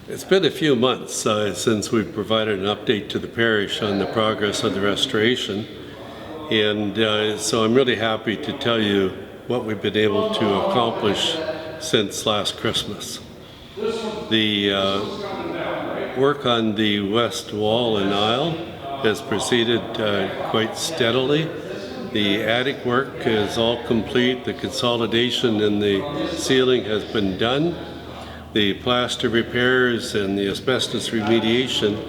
It's been a few months since we've provided an update to the parish on the progress of the restoration, and so I'm really happy to tell you what we've been able to accomplish since last Christmas. The work on the west wall and aisle has proceeded quite steadily. The attic work is all complete. The consolidation in the ceiling has been done. The plaster repairs and the asbestos remediation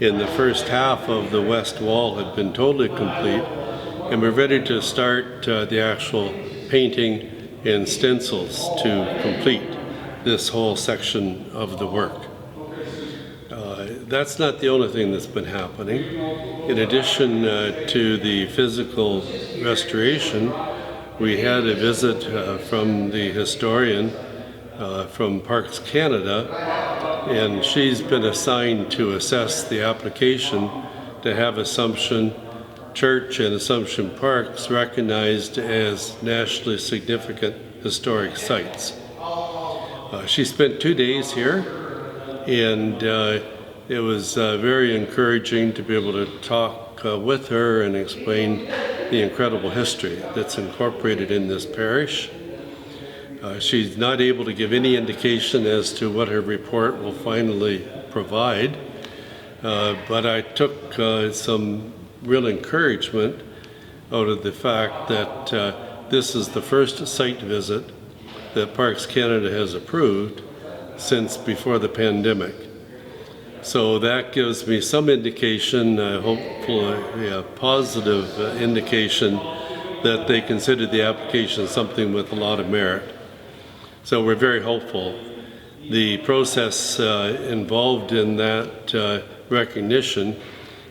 in the first half of the west wall have been totally complete, and we're ready to start the actual painting and stencils to complete this whole section of the work. That's not the only thing that's been happening. In addition to the physical restoration, we had a visit from the historian from Parks Canada, and she's been assigned to assess the application to have Assumption Church and Assumption Parks recognized as nationally significant historic sites. She spent 2 days here, and it was very encouraging to be able to talk with her and explain the incredible history that's incorporated in this parish. She's not able to give any indication as to what her report will finally provide, but I took some real encouragement out of the fact that this is the first site visit that Parks Canada has approved since before the pandemic. So that gives me some indication, hopefully a positive indication, that they considered the application something with a lot of merit. So we're very hopeful. The process involved in that recognition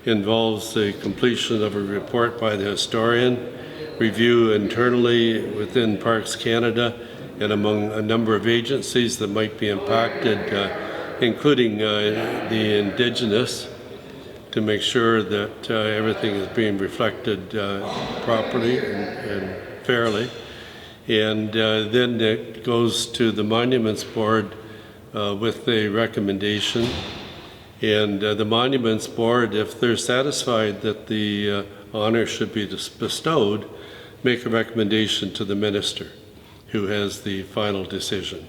involves the completion of a report by the historian, review internally within Parks Canada and among a number of agencies that might be impacted, including the Indigenous, to make sure that everything is being reflected properly and fairly. And then it goes to the Monuments Board with a recommendation. And the Monuments Board, if they're satisfied that the honor should be bestowed, make a recommendation to the minister, who has the final decision.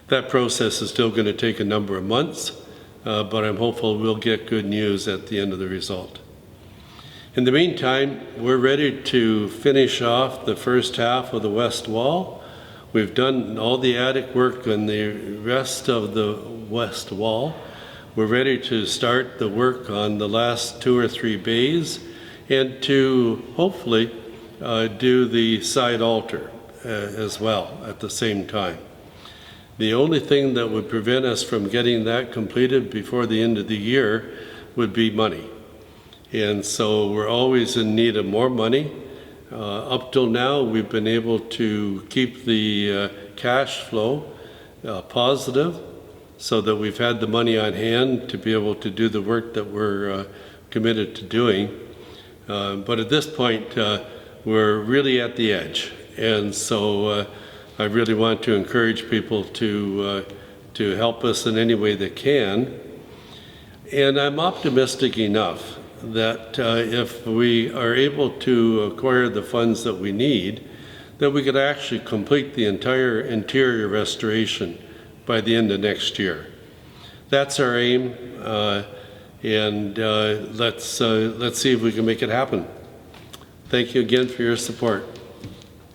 That process is still going to take a number of months, but I'm hopeful we'll get good news at the end of the result. In the meantime, we're ready to finish off the first half of the west wall. We've done all the attic work on the rest of the west wall. We're ready to start the work on the last 2 or 3 bays and to hopefully do the side altar as well at the same time. The only thing that would prevent us from getting that completed before the end of the year would be money. And so we're always in need of more money. Up till now, we've been able to keep the cash flow positive so that we've had the money on hand to be able to do the work that we're committed to doing. But at this point, we're really at the edge. And so I really want to encourage people to help us in any way they can. And I'm optimistic enough that if we are able to acquire the funds that we need, that we could actually complete the entire interior restoration by the end of next year. That's our aim, and let's see if we can make it happen. Thank you again for your support.